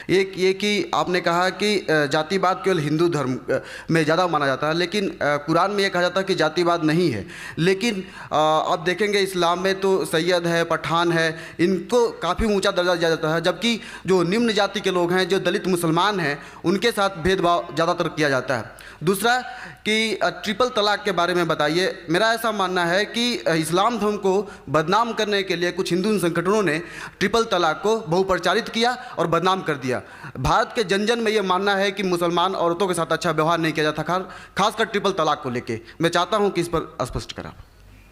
ایک یہ کہ آپ نے کہا کہ جاتی واد کیول ہندو دھرم میں زیادہ مانا جاتا ہے، لیکن قرآن میں یہ کہا جاتا ہے کہ جاتی واد نہیں ہے. لیکن آپ دیکھیں گے اسلام میں تو سید ہے، پٹھان ہے، ان کو کافی اونچا درجہ دیا جاتا ہے، جبکہ جو نمن جاتی کے لوگ ہیں، جو دلت مسلمان ہیں، ان کے ساتھ بھید بھاؤ زیادہ تر کیا جاتا ہے. دوسرا کہ ٹرپل طلاق کے بارے میں بتائیے. میرا ایسا ماننا ہے کہ اسلام دھرم کو بدنام کرنے کے لیے کچھ ہندو سنگھٹنوں نے ٹرپل طلاق کو بہو پرچارت کیا اور بدنام کر دیا. بھارت کے جن جن میں یہ ماننا ہے کہ مسلمان عورتوں کے ساتھ اچھا ویوہار نہیں کیا جاتا، خاص کر ٹرپل طلاق کو لے کے. میں چاہتا ہوں کہ اس پر اسپشٹ کریں.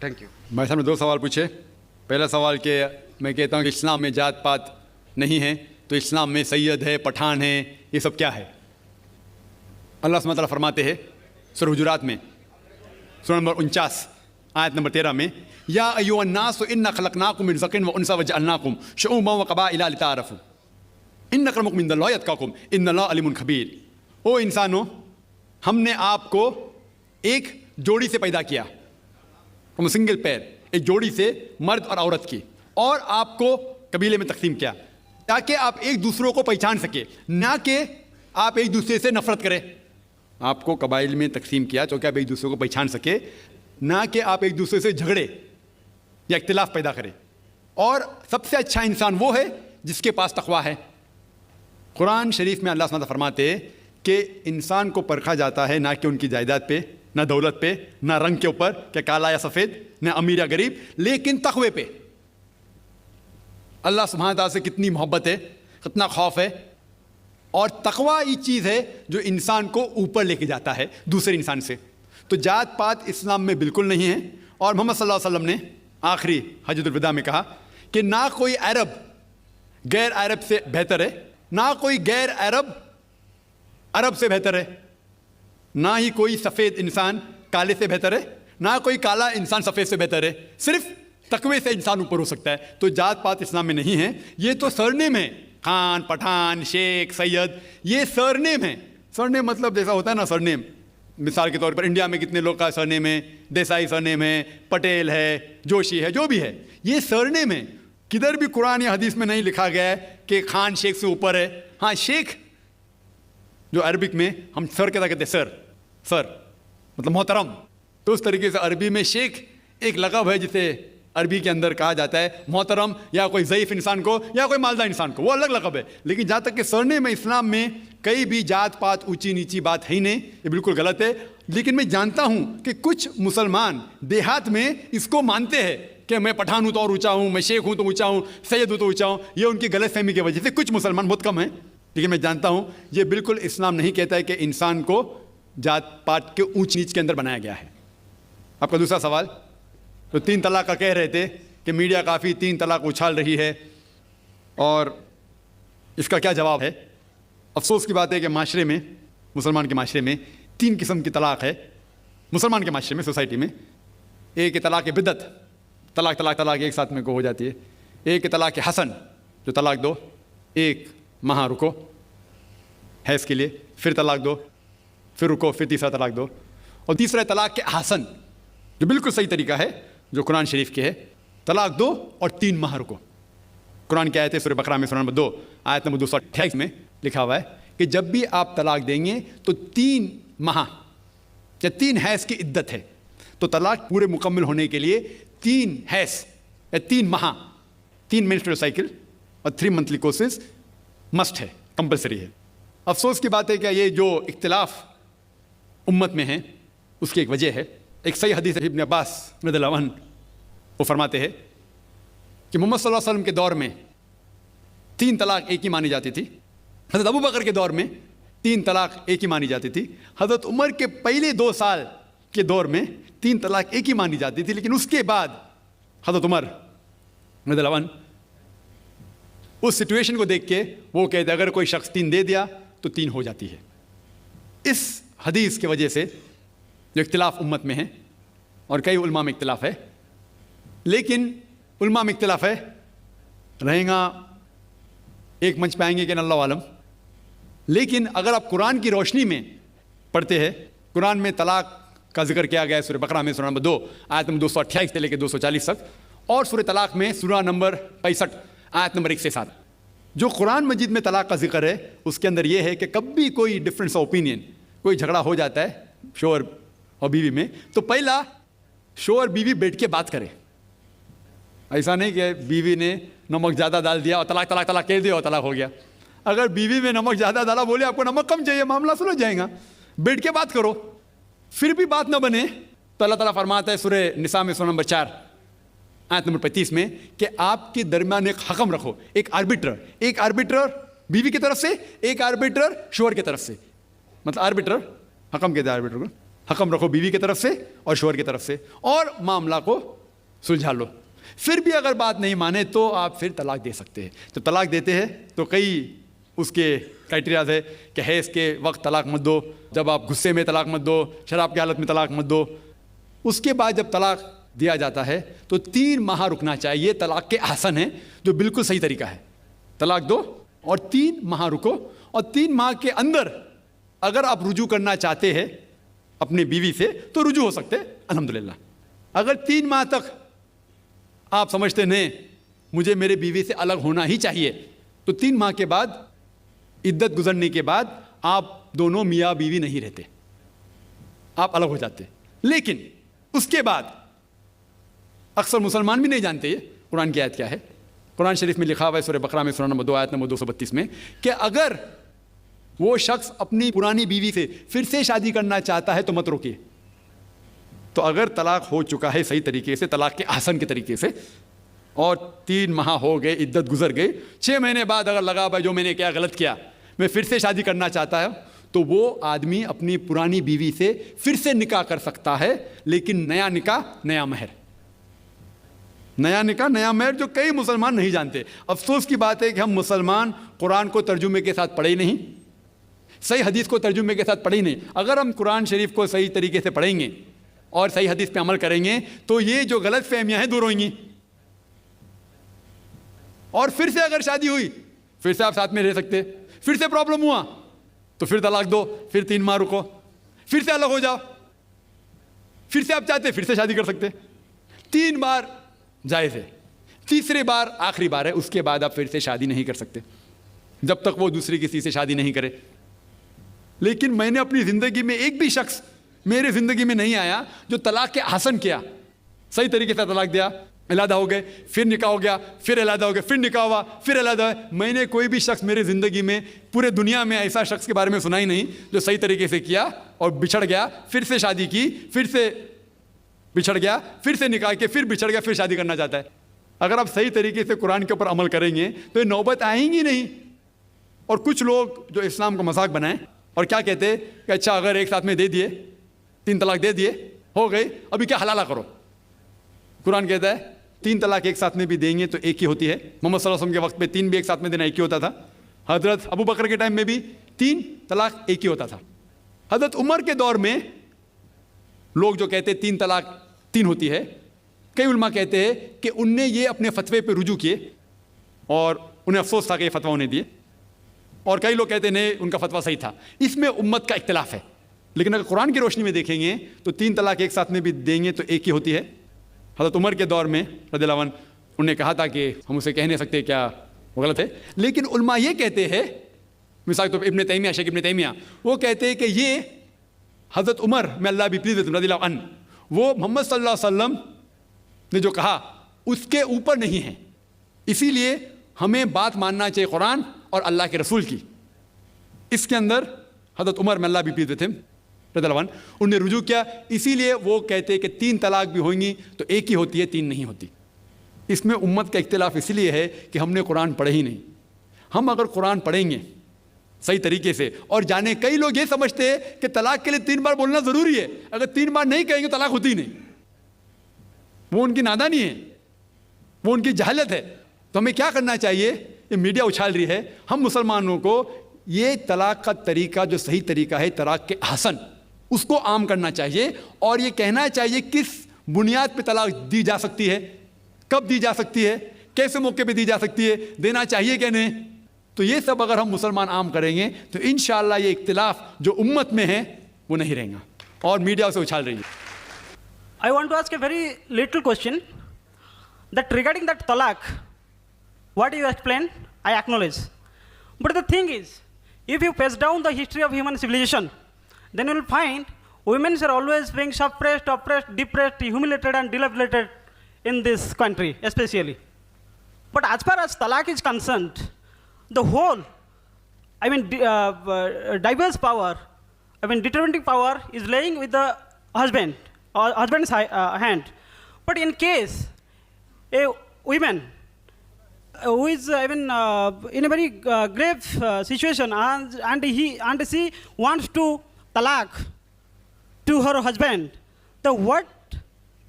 Thank you. بھائی صاحب نے 2 سوال پوچھے. پہلا سوال کہ میں کہتا ہوں کہ اسلام میں جات پات نہیں ہے، تو اسلام میں سید ہے، پٹھان ہے، یہ سب کیا ہے؟ اللہ سبحانہ وتعالیٰ فرماتے ہیں سورہ حجرات میں، سورہ نمبر 49 آیت نمبر 13 میں، یا ایھا الناس انا خلقناکم من ذکر وانثی وجعلناکم شعوبا وقبائل لتعارفوا ان اکرمکم عند اللہ اتقاکم ان اللہ علیم خبیر. او انسانوں، ہم نے آپ کو ایک جوڑی سے پیدا کیا، ہم سنگل پیر، ایک جوڑی سے مرد اور عورت کی، اور آپ کو قبیلے میں تقسیم کیا تاکہ آپ ایک دوسروں کو پہچان سکے، نہ کہ آپ ایک دوسرے سے نفرت کریں. آپ کو قبائل میں تقسیم کیا تاکہ آپ ایک دوسرے کو پہچان سکے، نہ کہ آپ ایک دوسرے سے جھگڑے یا اختلاف پیدا کریں. اور سب سے اچھا انسان وہ ہے جس کے پاس تقویٰ ہے. قرآن شریف میں اللہ سبحانہ فرماتے ہیں کہ انسان کو پرکھا جاتا ہے نہ کہ ان کی جائیداد پہ، نہ دولت پہ، نہ رنگ کے اوپر کہ کالا یا سفید، نہ امیر یا غریب، لیکن تقوی پہ. اللہ سبحانہ تعالیٰ سے کتنی محبت ہے، کتنا خوف ہے. اور تقوی یہ چیز ہے جو انسان کو اوپر لے کے جاتا ہے دوسرے انسان سے. تو جات پات اسلام میں بالکل نہیں ہے. اور محمد صلی اللہ علیہ وسلم نے آخری حجۃ الوداع میں کہا کہ نہ کوئی عرب غیر عرب سے بہتر ہے، نہ کوئی غیر عرب عرب سے بہتر ہے، نہ ہی کوئی سفید انسان کالے سے بہتر ہے، نہ کوئی کالا انسان سفید سے بہتر ہے. صرف تقوی سے انسان اوپر ہو سکتا ہے. تو جات پات اسلام میں نہیں ہے. یہ تو سرنیم ہے، خان، پٹھان، شیخ، سید، یہ سرنیم ہے. سرنیم مطلب جیسا ہوتا ہے نا سرنیم، مثال کے طور پر انڈیا میں کتنے لوگ کا سرنیم ہے، دیسائی سرنیم ہے، پٹیل ہے، جوشی ہے، جو بھی ہے، یہ سرنیم ہے. کدھر بھی قرآن یا حدیث میں نہیں لکھا گیا ہے کہ خان شیخ سے اوپر ہے. ہاں، شیخ جو عربک میں ہم سر کہتے ہیں، سر مطلب محترم، تو اس طریقے سے عربی میں شیخ ایک لقب ہے جسے عربی کے اندر کہا جاتا ہے محترم، یا کوئی ضعیف انسان کو یا کوئی مالدار انسان کو، وہ الگ لقب ہے. لیکن جہاں تک کہ سرنیم میں اسلام میں کئی بھی جات پات اونچی نیچی بات ہے ہی نہیں، یہ بالکل غلط ہے. لیکن میں جانتا ہوں کہ کچھ مسلمان دیہات میں اس کو مانتے ہیں کہ میں پٹھان ہوں تو اور اونچا ہوں، میں شیخ ہوں تو اونچا ہوں، سید ہوں تو اونچا ہوں. یہ ان کی غلط فہمی کی وجہ سے کچھ مسلمان، بہت کم ہیں، لیکن میں جانتا ہوں یہ بالکل اسلام نہیں کہتا ہے کہ انسان کو جات پات کے اونچ نیچ کے اندر بنایا گیا ہے. آپ کا دوسرا سوال تو 3 طلاق کا کہہ رہے تھے کہ میڈیا کافی 3 طلاق اچھال رہی ہے، اور اس کا کیا جواب ہے؟ افسوس کی بات ہے کہ معاشرے میں، مسلمان کے معاشرے میں 3 قسم کی طلاق ہے. مسلمان کے معاشرے میں، سوسائٹی میں، ایک طلاق بدعت، طلاق ایک ساتھ میں کو ہو جاتی ہے. ایک طلاق حسن، جو طلاق دو، 1 ماہ رکو حیض کے لیے، پھر طلاق دو، پھر رکو، پھر تیسرا طلاق دو. اور تیسرا طلاق کے حسن، جو بالکل صحیح طریقہ ہے جو قرآن شریف کے ہے، طلاق دو اور 3 ماہ رکو. قرآن کی آیت ہے سورہ بقرہ میں، سورہ نمبر 2 آیت نمبر 228 میں لکھا ہوا ہے کہ جب بھی آپ طلاق دیں گے تو 3 ماہ یا 3 حیض کی عدت ہے. تو طلاق پورے مکمل ہونے کے لیے 3 حیض یا 3 ماہ، 3 منسٹرل سائیکل اور 3 منتھلی کورسز مسٹ ہے، کمپلسری ہے. افسوس کی بات ہے کہ یہ جو اختلاف امت میں ہے اس کی ایک وجہ ہے. ایک صحیح حدیث ہے ابن عباس رضی اللہ عنہ، وہ فرماتے ہیں کہ محمد صلی اللہ علیہ وسلم کے دور میں 3 طلاق ایک ہی مانی جاتی تھی. حضرت ابو بکر کے دور میں 3 طلاق ایک ہی مانی جاتی تھی. حضرت عمر کے پہلے 2 سال کے دور میں 3 طلاق ایک ہی مانی جاتی تھی. لیکن اس کے بعد حضرت عمر رضی اللہ عنہ اس سچویشن کو دیکھ کے وہ کہتے اگر کوئی شخص 3 دے دیا تو 3 ہو جاتی ہے. اس حدیث کی وجہ سے جو اختلاف امت میں ہے، اور کئی علماء میں اختلاف ہے، لیکن علماء میں اختلاف ہے، رہیں گا ایک منچ پہ آئیں گے کہ اللہ عالم. لیکن اگر آپ قرآن کی روشنی میں پڑھتے ہیں، قرآن میں طلاق کا ذکر کیا گیا ہے سورہ بقرہ میں، سورہ نمبر 2 آیت نمبر 228 سے لے کے 240 تک، اور سورہ طلاق میں سورہ نمبر 65 آیت نمبر 1 سے 7. جو قرآن مجید میں طلاق کا ذکر ہے اس کے اندر یہ ہے کہ کبھی کوئی ڈفرینس آف اوپینین، کوئی جھگڑا ہو جاتا ہے شوہر اور بیوی میں، تو پہلا شوہر بیوی بیٹھ کے بات کرے. ایسا نہیں کہ بیوی نے نمک زیادہ ڈال دیا اور طلاق طلاق طلاق کہہ دیا اور طلاق ہو گیا. اگر بیوی میں نمک زیادہ ڈالا، بولے آپ کو نمک کم چاہیے، معاملہ سلجھ جائے گا. بیٹھ کے بات کرو. پھر بھی بات نہ بنے تو اللہ تعالیٰ فرماتا ہے سورہ نساء میں سورہ نمبر 4 آیت نمبر 35 میں کہ آپ کے درمیان ایک حکم رکھو، ایک آربیٹر بیوی کی طرف سے، ایک آربیٹر شوہر کی طرف سے. مطلب آربیٹر حکم کہتے ہیں، آربیٹر کو حکم رکھو بیوی کی طرف سے اور شوہر کی طرف سے، اور معاملہ کو سلجھا لو. پھر بھی اگر بات نہیں مانے تو آپ پھر طلاق دے سکتے ہیں. جب طلاق دیتے ہیں تو کئی اس کے کرائٹیریاز ہے کہ حیض کے وقت طلاق مت دو، جب آپ غصے میں طلاق مت دو، شراب کی حالت میں طلاق مت دو. اس کے بعد جب طلاق دیا جاتا ہے تو 3 ماہ رکنا چاہیے. طلاق کے احسن ہے جو بالکل صحیح طریقہ ہے. طلاق دو اور 3 ماہ رکو، اور 3 ماہ کے اندر اگر آپ رجوع کرنا چاہتے ہیں اپنی بیوی سے تو رجوع ہو سکتے الحمدللہ. اگر 3 ماہ تک آپ سمجھتے نہیں مجھے میرے بیوی سے الگ ہونا ہی چاہیے، تو 3 ماہ کے بعد عدت گزرنے کے بعد آپ دونوں میاں بیوی نہیں رہتے، آپ الگ ہو جاتے. لیکن اس کے بعد اکثر مسلمان بھی نہیں جانتے قرآن کی آیت کیا ہے. قرآن شریف میں لکھا ہوا ہے سورہ بقرہ میں سورہ نمبر 2 آیت نمبر 232 میں کہ اگر وہ شخص اپنی پرانی بیوی سے پھر سے شادی کرنا چاہتا ہے تو مت روکیے. تو اگر طلاق ہو چکا ہے صحیح طریقے سے، طلاق کے احسن کے طریقے سے، اور 3 ماہ ہو گئے، عدت گزر گئی، 6 مہینے بعد اگر لگا بھائی جو میں نے کیا غلط کیا، میں پھر سے شادی کرنا چاہتا ہوں، تو وہ آدمی اپنی پرانی بیوی سے پھر سے نکاح کر سکتا ہے. لیکن نیا نکاح نیا مہر، نیا نکاح نیا مہر، جو کئی مسلمان نہیں جانتے. افسوس کی بات ہے کہ ہم مسلمان قرآن کو ترجمے کے ساتھ پڑھے ہی نہیں، صحیح حدیث کو ترجمے کے ساتھ پڑھے ہی نہیں. اگر ہم قرآن شریف کو صحیح طریقے سے پڑھیں گے اور صحیح حدیث پہ عمل کریں گے تو یہ جو غلط فہمیاں ہیں دور ہوئیں گی. اور پھر سے اگر شادی ہوئی، پھر سے آپ ساتھ میں رہ سکتے، پھر سے پرابلم ہوا تو پھر طلاق دو، پھر 3 ماہ رکو، پھر سے الگ ہو جاؤ، پھر سے آپ چاہتے پھر سے شادی کر سکتے. 3 بار جائز ہے، تیسری بار آخری بار ہے. اس کے بعد آپ پھر سے شادی نہیں کر سکتے جب تک وہ دوسری کسی سے شادی نہیں کرے. لیکن میں نے اپنی زندگی میں ایک بھی شخص میرے زندگی میں نہیں آیا جو طلاق کے حسن کیا، صحیح طریقے سے طلاق دیا، علیحدہ ہو گئے، پھر نکاح ہو گیا، پھر علیحدہ ہو گیا، پھر نکاح ہوا، پھر علیحدہ ہوا. میں نے کوئی بھی شخص میرے زندگی میں پورے دنیا میں ایسا شخص کے بارے میں سنا ہی نہیں جو صحیح طریقے سے کیا اور بچھڑ گیا، پھر سے شادی کی، پھر سے بچھڑ گیا، پھر سے نکاح کے، پھر بچھڑ گیا، پھر شادی کرنا چاہتا ہے. اگر آپ صحیح طریقے سے قرآن کے اوپر عمل کریں گے تو یہ نوبت آئیں گی نہیں. اور کچھ لوگ جو اسلام کو مذاق بنائیں اور کیا کہتے ہیں کہ اچھا اگر ایک ساتھ میں دے دیے، 3 طلاق دے دیے، ہو گئی، ابھی کیا حلالہ کرو. قرآن کہتا ہے 3 طلاق ایک ساتھ میں بھی دیں گے تو ایک ہی ہوتی ہے. محمد صلی اللہ علیہ وسلم کے وقت میں 3 بھی ایک ساتھ میں دینا ایک ہی ہوتا تھا. حضرت ابو بکر کے ٹائم میں بھی 3 طلاق ایک ہی ہوتا تھا. حضرت عمر کے دور میں لوگ جو کہتے 3 طلاق 3 ہوتی ہے، کئی علماء کہتے ہیں کہ ان نے یہ اپنے فتوے پہ رجوع کیے اور انہیں افسوس تھا کہ یہ فتویٰ انہیں دیے، اور کئی لوگ کہتے ہیں نہیں ان کا فتویٰ صحیح تھا. اس میں امت کا اختلاف ہے. لیکن اگر قرآن کی روشنی میں دیکھیں گے تو 3 طلاق ایک ساتھ میں بھی دیں گے تو ایک ہی ہوتی ہے. حضرت عمر کے دور میں رضی اللہ عنہ انہوں نے کہا تھا کہ ہم اسے کہہ نہیں سکتے کیا وہ غلط ہے. لیکن علماء یہ کہتے ہیں، مثال کے طور پر ابن تیمیہ، شیخ ابن تیمیہ، وہ کہتے ہیں کہ یہ حضرت عمر میں اللہ بھی پلیز رضی اللہ عنہ، وہ محمد صلی اللہ علیہ وسلم نے جو کہا اس کے اوپر نہیں ہے. اسی لیے ہمیں بات ماننا چاہیے قرآن اور اللہ کے رسول کی. اس کے اندر حضرت عمر میں اللہ بھی پلیز تھے رضی اللہ عنہ، انہوں نے رجوع کیا. اسی لیے وہ کہتے کہ 3 طلاق بھی ہوئیں گی تو ایک ہی ہوتی ہے، 3 نہیں ہوتی. اس میں امت کا اختلاف اس لیے ہے کہ ہم نے قرآن پڑھے ہی نہیں. ہم اگر قرآن پڑھیں گے صحیح طریقے سے اور جانے، کئی لوگ یہ سمجھتے ہیں کہ طلاق کے لیے 3 بار بولنا ضروری ہے، اگر 3 بار نہیں کہیں گے طلاق ہوتی ہی نہیں. وہ ان کی نادانی ہے، وہ ان کی جہالت ہے. تو ہمیں کیا کرنا چاہیے؟ یہ میڈیا اچھال رہی ہے، ہم مسلمانوں کو یہ طلاق کا طریقہ جو صحیح طریقہ ہے طلاق کے احسن، اس کو عام کرنا چاہیے اور یہ کہنا چاہیے کس بنیاد پہ طلاق دی جا سکتی ہے، کب دی جا سکتی ہے، کیسے موقع پہ دی جا سکتی ہے، دینا چاہیے کہ نہیں. تو یہ سب اگر ہم مسلمان عام کریں گے تو انشاءاللہ یہ اختلاف جو امت میں ہے وہ نہیں رہیں گا اور میڈیا اسے اچھال رہی ہے. I want to ask a very little question that regarding that talaq, what do you explain? I acknowledge. But the thing is, if you pace down the history of human civilization, then you will find women are always being suppressed, oppressed, depressed, humiliated, and dilapidated in this country, especially. But as far as talaq is concerned, the whole, diverse power, determining power is laying with the husband or husband's hand. But in case a woman who is in a very grave situation and she wants to talaq to her husband, the what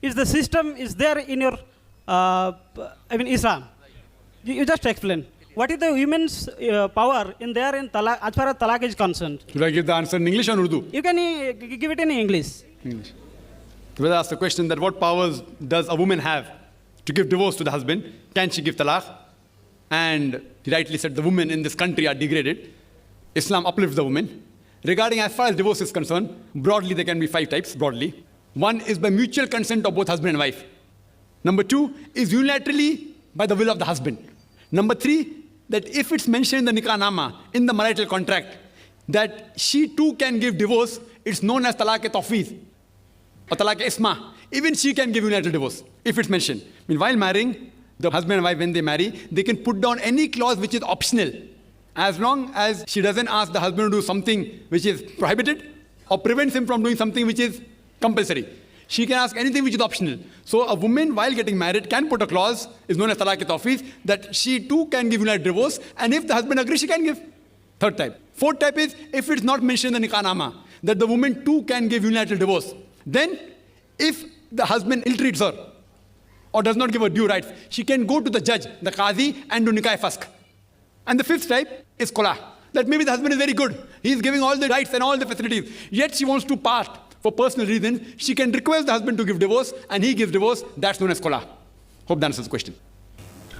is the system is there in your Islam? You just explain. What is the women's power in there in talaq, as far as talaq is concerned? Should I give the answer in English or Urdu? You can give it in English. English. Well, asked the question that what powers does a woman have to give divorce to the husband? Can she give talaq? And he rightly said the women in this country are degraded. Islam uplifts the woman. Regarding as far as divorce is concerned, broadly there can be 5 types, broadly. One is by mutual consent of both husband and wife. Number 2 is unilaterally by the will of the husband. Number 3, that if it's mentioned in the nikah nama, in the marital contract, that she too can give divorce, it's known as talaq-e-tawfiz or talaq-e-isma. Even she can give unilateral divorce, if it's mentioned. I mean, while marrying, the husband and wife, when they marry, they can put down any clause which is optional, as long as she doesn't ask the husband to do something which is prohibited or prevents him from doing something which is compulsory. She can ask anything which is optional. So a woman, while getting married, can put a clause, is known as talaq-e-tawfiz, that she too can give unilateral divorce, and if the husband agrees, she can give. 3rd type. 4th type is, if it's not mentioned in the nikah nama, that the woman too can give unilateral divorce. Then, if the husband ill-treats her, or does not give her due rights, she can go to the judge, the qazi, and do nikah-e-fasq. And the 5th type is khula. That maybe the husband is very good. He is giving all the rights and all the facilities. Yet she wants to part for personal reasons. She can request the husband to give divorce, and he gives divorce. That's known as khula. Hope that answers the question.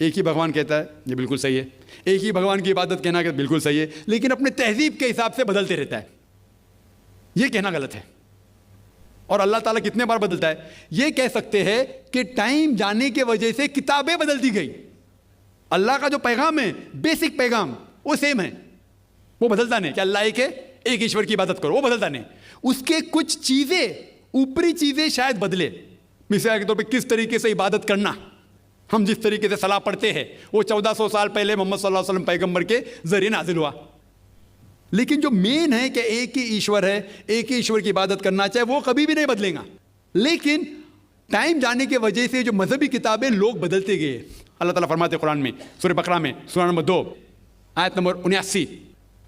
ایک ہی بھگوان کہتا ہے یہ بالکل صحیح ہے، ایک ہی بھگوان کی عبادت کہنا کہ بالکل صحیح ہے، لیکن اپنے تہذیب کے حساب سے بدلتے رہتا ہے، یہ کہنا غلط ہے۔ اور اللہ تعالیٰ کتنے بار بدلتا ہے؟ یہ کہہ سکتے ہیں کہ ٹائم جانے کی وجہ سے کتابیں بدل دی گئی، اللہ کا جو پیغام ہے، بیسک پیغام وہ سیم ہے، وہ بدلتا نہیں کہ اللہ ایک ہے، ایک ایشور کی عبادت کرو، وہ بدلتا نہیں۔ اس کے کچھ چیزیں، اوپری چیزیں شاید بدلے، مثال کے طور پہ کس طریقے سے عبادت کرنا، ہم جس طریقے سے صلاح پڑھتے ہیں وہ 1400 سال پہلے محمد صلی اللہ علیہ وسلم پیغمبر کے ذریعے نازل ہوا، لیکن جو مین ہے کہ ایک ہی ایشور ہے، ایک ہی ایشور کی عبادت کرنا چاہے، وہ کبھی بھی نہیں بدلے گا۔ لیکن ٹائم جانے کی وجہ سے جو مذہبی کتابیں لوگ بدلتے گئے، اللہ تعالیٰ فرماتے ہیں قرآن میں سورہ بقرہ میں سورہ نمبر 2 آیت نمبر 79،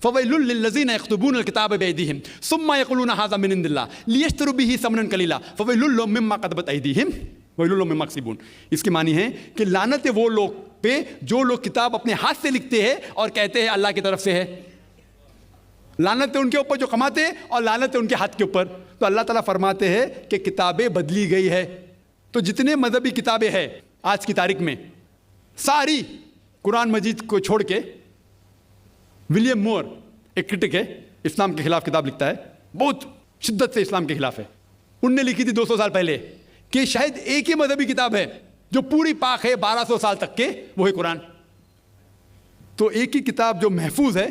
فَوَيْلٌ لِّلَّذِينَ يَكْتُبُونَ الْكِتَابَ بِأَيْدِيهِمْ ثُمَّ يَقُولُونَ هَٰذَا مِنْ عِندِ اللَّهِ لِيَشْتَرُوا بِهِ ثَمَنًا قَلِيلًا فَوَيْلٌ لَّهُم مِّمَّا كَتَبَتْ أَيْدِيهِمْ وَوَيْلٌ لَّهُم مِّمَّا يَكْسِبُونَ۔ اس کے معنی ہے کہ لعنت ہے وہ لوگ پہ جو لوگ کتاب اپنے ہاتھ سے لکھتے ہیں اور کہتے ہیں اللہ کی طرف سے ہے، لعنت ہے ان کے اوپر جو کماتے ہیں اور لعنت ہے ان کے ہاتھ کے اوپر۔ تو اللہ تعالیٰ فرماتے ہیں کہ کتابیں بدلی گئی ہے، تو جتنے مذہبی کتابیں ہیں آج کی تاریخ میں ساری قرآن مجید کو چھوڑ کے، ولیم مور ایک کرٹک ہے، اسلام کے خلاف کتاب لکھتا ہے، بہت شدت سے اسلام کے خلاف ہے، ان نے لکھی تھی 200 سال پہلے کہ شاید ایک ہی مذہبی کتاب ہے جو پوری پاک ہے 1200 سال تک کے، وہ ہے قرآن۔ تو ایک ہی کتاب جو محفوظ ہے،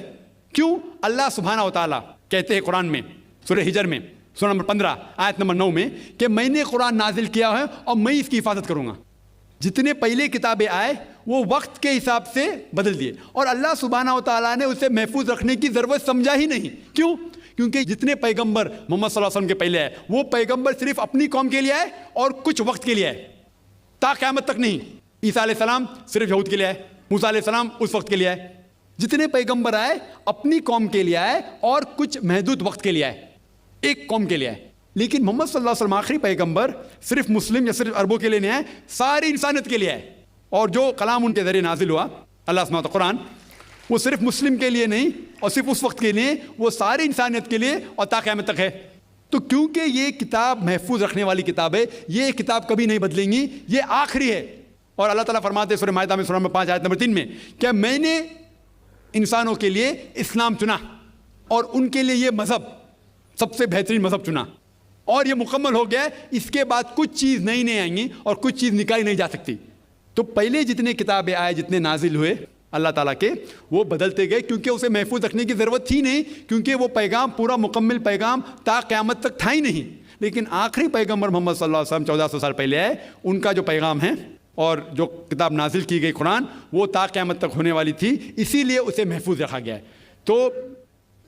کیوں؟ اللہ سبحانہ و تعالیٰ کہتے ہیں قرآن میں سورہ ہجر میں سورہ نمبر 15 آیت نمبر 9 میں کہ میں نے قرآن نازل کیا ہے اور میں اس کی حفاظت کروں گا۔ جتنے پہلے کتابیں آئے وہ وقت کے حساب سے بدل دیے، اور اللہ سبحانہ و تعالیٰ نے اسے محفوظ رکھنے کی ضرورت سمجھا ہی نہیں۔ کیوں؟ کیونکہ جتنے پیغمبر محمد صلی اللہ علیہ وسلم کے پہلے آئے وہ پیغمبر صرف اپنی قوم کے لیے آئے اور کچھ وقت کے لیے آئے، تا قیامت تک نہیں۔ عیسیٰ علیہ السلام صرف یہود کے لیے آئے، موسیٰ علیہ السلام اس وقت کے لیے آئے۔ جتنے پیغمبر آئے اپنی قوم کے لیے آئے اور کچھ محدود وقت کے لیے آئے، ایک قوم کے لیے آئے۔ لیکن محمد صلی اللہ علیہ وسلم آخری پیغمبر صرف مسلم یا صرف عربوں کے لیے نہیں آئے، ساری انسانیت کے لیے آئے، اور جو کلام ان کے ذریعے نازل ہوا اللہ سبحانہ قرآن، وہ صرف مسلم کے لیے نہیں اور صرف اس وقت کے لیے، وہ ساری انسانیت کے لیے اور تا قیامت تک ہے۔ تو کیونکہ یہ کتاب محفوظ رکھنے والی کتاب ہے، یہ کتاب کبھی نہیں بدلیں گی، یہ آخری ہے۔ اور اللہ تعالیٰ فرماتے ہیں سورہ مائدہ میں سورہ نمبر 5 آیت نمبر 3 میں کہ میں نے انسانوں کے لیے اسلام چنا اور ان کے لیے یہ مذہب سب سے بہترین مذہب چنا، اور یہ مکمل ہو گیا ہے، اس کے بعد کچھ چیز نئی نہیں آئیں گی اور کچھ چیز نکالی نہیں جا سکتی۔ تو پہلے جتنے کتابیں آئے، جتنے نازل ہوئے اللہ تعالیٰ کے، وہ بدلتے گئے کیونکہ اسے محفوظ رکھنے کی ضرورت تھی نہیں، کیونکہ وہ پیغام پورا مکمل پیغام تا قیامت تک تھا ہی نہیں۔ لیکن آخری پیغمبر محمد صلی اللہ علیہ وسلم 1400 سال پہلے آئے، ان کا جو پیغام ہے اور جو کتاب نازل کی گئی قرآن، وہ تا قیامت تک ہونے والی تھی، اسی لیے اسے محفوظ رکھا گیا ہے۔ تو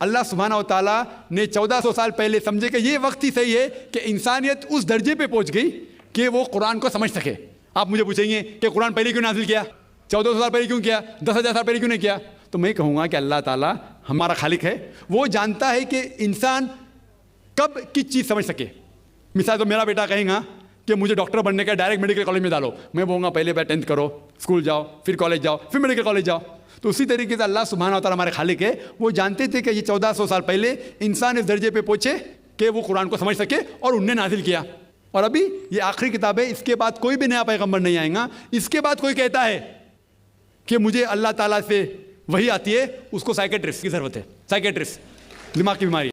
اللہ سبحانہ و تعالیٰ نے 1400 سال پہلے سمجھے کہ یہ وقت ہی صحیح ہے کہ انسانیت اس درجے پہ پہنچ گئی کہ وہ قرآن کو سمجھ سکے۔ آپ مجھے پوچھیں گے کہ قرآن پہلے کیوں نازل کیا، 1400 سال پہلے کیوں کیا، 10,000 سال پہلے کیوں نہیں کیا؟ تو میں کہوں گا کہ اللہ تعالیٰ ہمارا خالق ہے، وہ جانتا ہے کہ انسان کب کس چیز سمجھ سکے۔ مثال تو میرا بیٹا کہیں گا کہ مجھے ڈاکٹر بننے کا، ڈائریکٹ میڈیکل کالج میں ڈالو، میں بولوں گا پہلے 10th کرو، اسکول جاؤ، پھر کالج جاؤ، پھر میڈیکل کالج جاؤ۔ تو اسی طریقے سے اللہ سبحانہ و تعالیٰ ہمارے خالق ہے، وہ جانتے تھے کہ یہ 1400 سال پہلے انسان اس درجے پہ پہنچے کہ وہ قرآن کو سمجھ سکے، اور انہوں نے نازل کیا۔ اور ابھی یہ آخری کتاب ہے، اس کے بعد کوئی بھی نیا پیغمبر نہیں آئے گا۔ اس کے بعد کوئی کہتا ہے کہ مجھے اللہ تعالیٰ سے وہی آتی ہے، اس کو سائیکیٹرسٹ کی ضرورت ہے، سائیکیٹرسٹ، دماغ کی بیماری۔